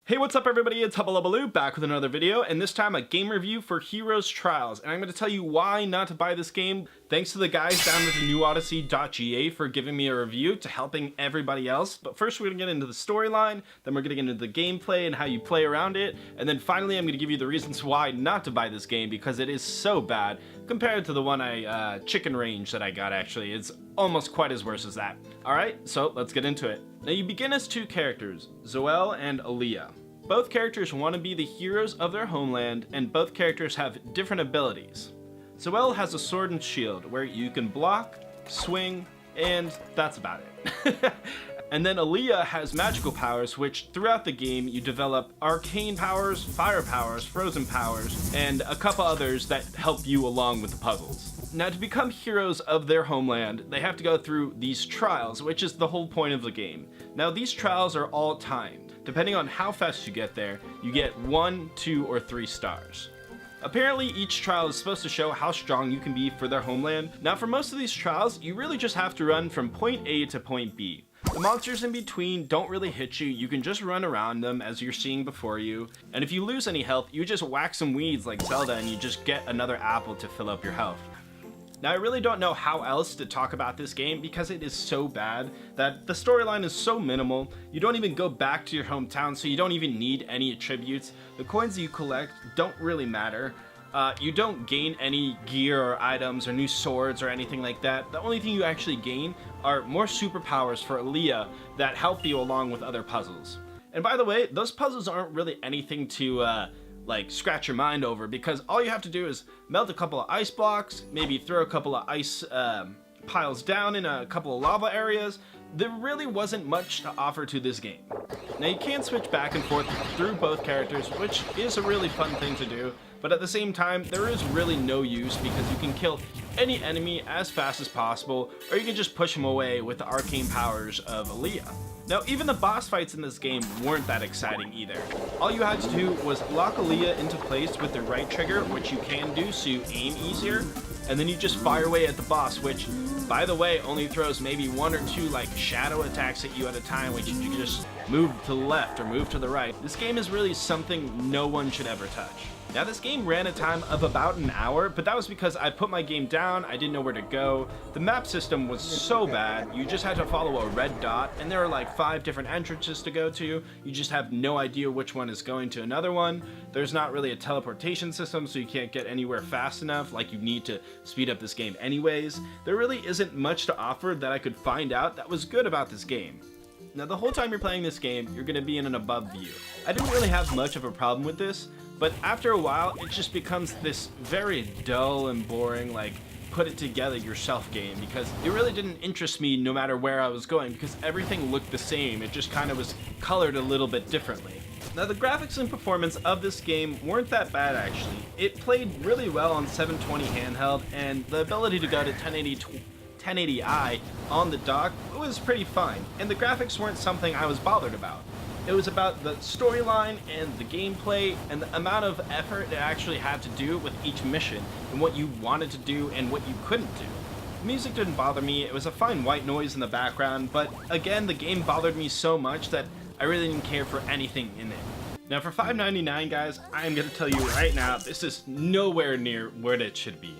Hey, what's up everybody, it's Hubba Lubba Lou back with another video, and this time a game review for Heroes Trials, and I'm going to tell you why not to buy this game. Thanks to the guys down at the newodyssey.ga for giving me a review to helping everybody else. But first we're going to get into the storyline, then we're going to get into the gameplay and how you play around it, and then finally I'm going to give you the reasons why not to buy this game because it is so bad compared to the one Chicken Range that I got actually. It's almost quite as worse as that. Alright, so let's get into it. Now you begin as two characters, Zoel and Aaliyah. Both characters want to be the heroes of their homeland, and both characters have different abilities. Zoel has a sword and shield, where you can block, swing, and that's about it. And then Aaliyah has magical powers, which throughout the game you develop arcane powers, fire powers, frozen powers, and a couple others that help you along with the puzzles. Now to become heroes of their homeland, they have to go through these trials, which is the whole point of the game. Now these trials are all timed. Depending on how fast you get there, you get 1, 2, or 3 stars. Apparently each trial is supposed to show how strong you can be for their homeland. Now for most of these trials, you really just have to run from point A to point B. The monsters in between don't really hit you, you can just run around them as you're seeing before you. And if you lose any health, you just whack some weeds like Zelda and you just get another apple to fill up your health. Now I really don't know how else to talk about this game because it is so bad that the storyline is so minimal. You don't even go back to your hometown, so you don't even need any attributes. The coins that you collect don't really matter. You don't gain any gear or items or new swords or anything like that. The only thing you actually gain are more superpowers for Aaliyah that help you along with other puzzles. And by the way, those puzzles aren't really anything to like scratch your mind over, because all you have to do is melt a couple of ice blocks, maybe throw a couple of ice piles down in a couple of lava areas. There really wasn't much to offer to this game. Now you can switch back and forth through both characters, which is a really fun thing to do, but at the same time there is really no use because you can kill any enemy as fast as possible, or you can just push them away with the arcane powers of Aaliyah. Now even the boss fights in this game weren't that exciting either. All you had to do was lock Aaliyah into place with the right trigger, which you can do so you aim easier, and then you just fire away at the boss, which by the way only throws maybe 1 or 2 like shadow attacks at you at a time, which you can just move to the left or move to the right. This game is really something no one should ever touch. Now this game ran a time of about an hour, but that was because I put my game down, I didn't know where to go. The map system was so bad, you just had to follow a red dot, and there are like 5 different entrances to go to. You just have no idea which one is going to another one. There's not really a teleportation system, so you can't get anywhere fast enough, like you need to speed up this game anyways. There really isn't much to offer that I could find out that was good about this game. Now the whole time you're playing this game, you're going to be in an above view. I didn't really have much of a problem with this, but after a while it just becomes this very dull and boring, like, put it together yourself game, because it really didn't interest me no matter where I was going because everything looked the same. It just kind of was colored a little bit differently. Now the graphics and performance of this game weren't that bad actually. It played really well on 720 handheld, and the ability to go to 1080i on the dock was pretty fine, and the graphics weren't something I was bothered about. It was about the storyline and the gameplay and the amount of effort it actually had to do with each mission and what you wanted to do and what you couldn't do. The music didn't bother me, it was a fine white noise in the background, but again the game bothered me so much that I really didn't care for anything in it. Now for $5.99 guys, I am going to tell you right now, this is nowhere near where it should be.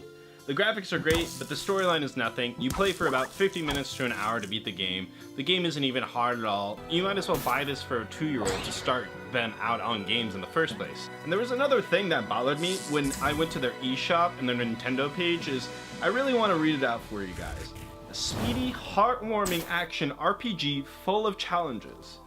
The graphics are great, but the storyline is nothing. You play for about 50 minutes to an hour to beat the game. The game isn't even hard at all. You might as well buy this for a 2-year-old to start them out on games in the first place. And there was another thing that bothered me when I went to their eShop and their Nintendo page is, I really want to read it out for you guys. A speedy, heartwarming action RPG full of challenges.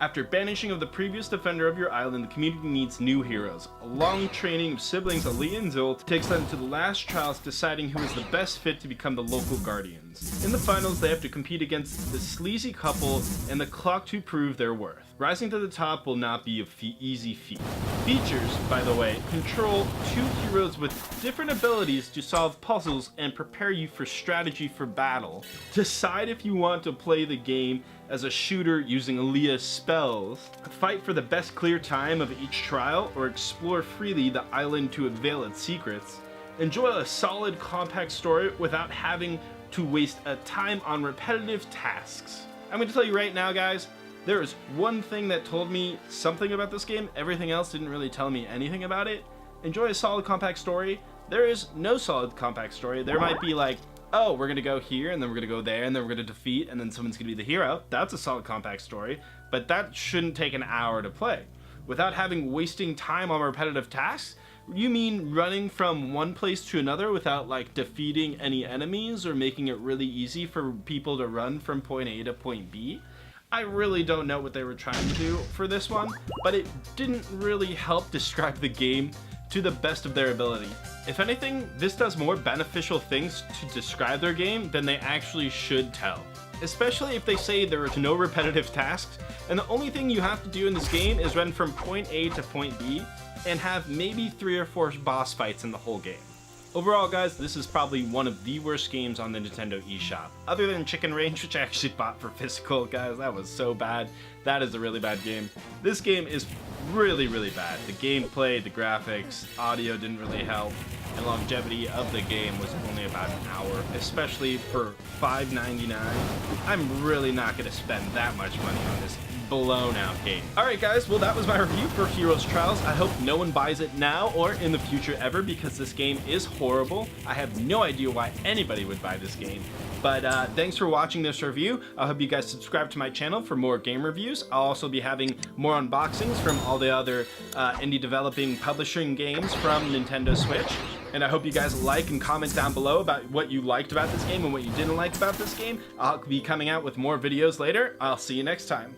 After banishing of the previous defender of your island, the community needs new heroes. A long training of siblings Aaliyah and Zoel takes them to the last trials, deciding who is the best fit to become the local guardians. In the finals, they have to compete against the sleazy couple and the clock to prove their worth. Rising to the top will not be an easy feat. Features, by the way, control 2 heroes with different abilities to solve puzzles and prepare you for strategy for battle. Decide if you want to play the game as a shooter using Aaliyah's spells, fight for the best clear time of each trial, or explore freely the island to unveil its secrets. Enjoy a solid, compact story without having to waste a time on repetitive tasks. I'm going to tell you right now guys, There is one thing that told me something about this game, everything else didn't really tell me anything about it. Enjoy a solid compact story. There is no solid compact story. There might be like, oh, we're gonna go here, and then we're gonna go there, and then we're gonna defeat, and then someone's gonna be the hero. That's a solid compact story, but that shouldn't take an hour to play. Without wasting time on repetitive tasks, you mean running from one place to another without like defeating any enemies or making it really easy for people to run from point A to point B? I really don't know what they were trying to do for this one, but it didn't really help describe the game to the best of their ability. If anything, this does more beneficial things to describe their game than they actually should tell. Especially if they say there are no repetitive tasks, and the only thing you have to do in this game is run from point A to point B, and have maybe 3 or 4 boss fights in the whole game. Overall, guys, this is probably one of the worst games on the Nintendo eShop. Other than Chicken Range, which I actually bought for physical, guys, that was so bad. That is a really bad game. This game is really, really bad. The gameplay, the graphics, audio didn't really help, and longevity of the game was only about an hour, especially for $5.99. I'm really not going to spend that much money on this blown out game. Alright guys, well that was my review for Heroes Trials. I hope no one buys it now or in the future ever, because this game is horrible. I have no idea why anybody would buy this game. But thanks for watching this review. I hope you guys subscribe to my channel for more game reviews. I'll also be having more unboxings from all the other indie developing publishing games from Nintendo Switch. And I hope you guys like and comment down below about what you liked about this game and what you didn't like about this game. I'll be coming out with more videos later. I'll see you next time.